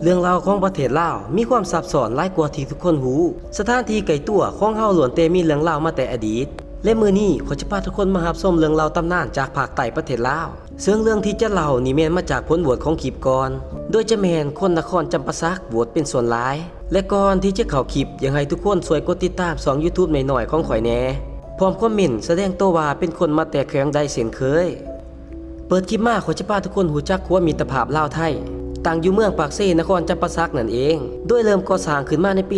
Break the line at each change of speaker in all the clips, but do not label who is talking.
เรื่องราวของประเทศลาวมีความซับซ้อนหลายกว่าที่ทุกคนรู้สถานที่ไกลตัวของเฮาล้วนแต่มีเรื่องราวมาแต่อดีตและมื้อนี้ขอจะพาทุกคนมารับชมเรื่องราวตำนานจากภาคใต้ประเทศลาวซึ่งเรื่องที่จะเล่านี่แม่นมาจากผลโหวตของคลิปก่อนโดยจะแม่นคนนครจำปาสักโหวตเป็นส่วนหลายและก่อนที่จะเข้าคลิปอยากให้ทุกคนช่วยกดติดตามช่อง YouTube หน่อยๆของข่อยแหน่พร้อมคอมเมนต์แสดงตัวว่าเป็นคนมาแต่แขวงใดเช่นเคยเปิดคลิปมาขอจะพาทุกคนรู้จักครัวมิตรภาพลาวไทยตั้งอยู่เมืองปากเซนครจำปาสักนั่นเองโดยเริ่มก่อสร้างขึ้นมาในปี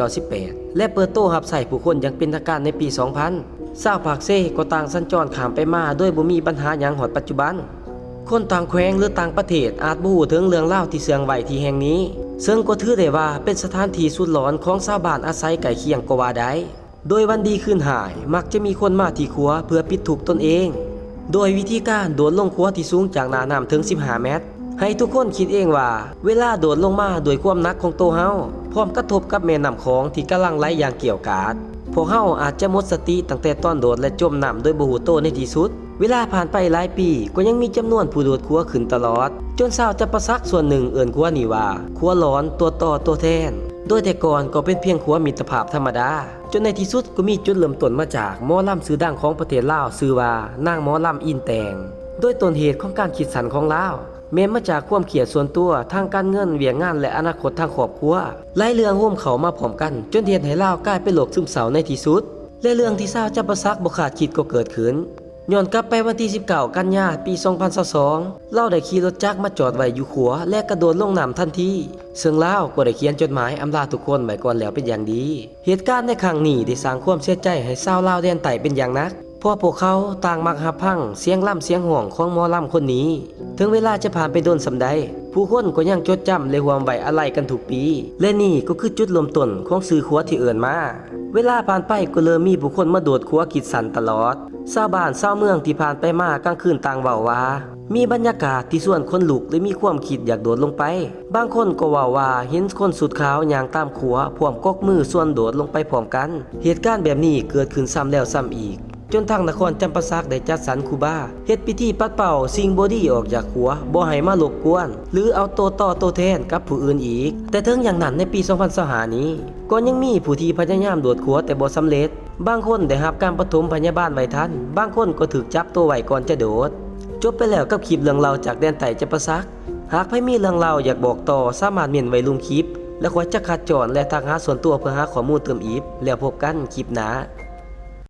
1998 และเปิดโต้รับใช้ผู้คนอย่างเป็นทางการในปี 2000ชาวปากเซก็ต่างสัญจรข้ามไปมาโดยบ่มีปัญหาหยังฮอดปัจจุบันคนต่างแขวงหรือต่างประเทศอาจบ่ฮู้ถึงเรื่องราวที่เสื่องไว้ที่แห่งนี้ซึ่งก็ถือได้ว่าเป็นสถานที่สุดหลอนของชาวบ้านอาศัยใกล้เคียงก็ว่าได้โดยวันดีคืนหายมักจะมีคนมาที่ครัวเพื่อปิดทุกข์ตนเองโดยวิธีการโดดลงครัวที่สูงจากหน้าน้ำถึง15 เมตรให้ทุกคนคิดเองว่าเวลาโดดลงมาโดยความหนักของตัวเฮาพร้อมกระทบกับแม่น้ำของที่กำลังไหลอย่างเกี่ยวกาดพวกเฮาอาจจะหมดสติตั้งแต่ตอนโดดและจมน้ำโดยบ่รู้ตัวในที่สุดเวลาผ่านไปหลายปีก็ยังมีจำนวนผู้โดดครัวขึ้นตลอดจนชาวจำปาสักส่วนหนึ่งเอิ้นครัวนี้ว่าครัวหลอนตัวต่อตัวแทนโดยแต่ก่อนก็เป็นเพียงครัวมิตรภาพธรรมดาจนในที่สุดก็มีจุดเริ่มต้นมาจากหมอลำชื่อดังของประเทศลาวชื่อว่านางหมอลำอินแตงโดยต้นเหตุของการคิดสรรของลาวแม้มาจากความเครียดส่วนตัวทางการเงินเวียงงานและอนาคตทางครอบครัวหลายเรื่องร่วมเข้ามาพร้อมกันจนเฮ็ดให้ลาวกลายเป็นโรคซึมเศร้าในที่สุดและเรื่องที่ชาวจำปาสักบ่คาดคิดก็เกิดขึ้นย้อนกลับไปวันที่19 กันยายนปี 2022เราได้ขี่รถจักรมาจอดไว้อยู่ขัวและกระโดดลงน้ำทันทีซึ่งลาวก็ได้เขียนจดหมายอำลาทุกคนไว้ก่อนแล้วเป็นอย่างดีเหตุการณ์ในครั้งนี้ได้สร้างความเสียใจให้ชาวลาวแดนใต้เป็นอย่างนักเพราะพวกเขาต่างมักหับพังเสียงล่ำเสียงห่วงของหมอลำคนนี้ถึงเวลาจะผ่านไปโดนสำใดผู้คนก็ยังจดจำและห่วงไว้อาลัยกันทุกปีและนี่ก็คือจุดเริ่มต้นของสื่อขัวที่เอิ่นมาเวลาผ่านไปก็เริ่มมีผู้คนมาโดดขัวกิดสันตลอดชาวบ้านชาวเมืองที่ผ่านไปมากลางคืนต่างเว้าว่ามีบรรยากาศที่ส่วนคนลุกและมีความคิดอยากโดดลงไปบางคนก็ว่าเห็นคนสุดขาวย่างตามขัวพร้อมกกมือส่วนโดดลงไปพร้อมกันเหตุการณ์แบบนี้เกิดขึ้นซ้ำแล้วซ้ำอีกจนทางนครจำปาสักได้จัดสรรครูบาเฮ็ดพิธีปัดเป่าสิ่งบ่ดีออกจากขัวบ่ให้มารบกวนหรือเอาตัวต่อตัวแทนกับผู้อื่นอีกแต่ถึงอย่างนั้นในปี 2025 นี้ก็ยังมีผู้ที่พยายามโดดขัวแต่บ่สำเร็จบางคนได้รับการปฐมพยาบาลไว้ทันบางคนก็ถูกจับตัวไว้ก่อนจะโดดจบไปแล้วกับคลิปเรื่องราวจากแดนใต้จำปาสักหากใครมีเรื่องราวอยากบอกต่อสามารถเม้นไว้ลุมคลิปและขอจะคัดจรและทักหาส่วนตัวเพื่อหาข้อมูลเติมอีกแล้วพบกันคลิปหน้า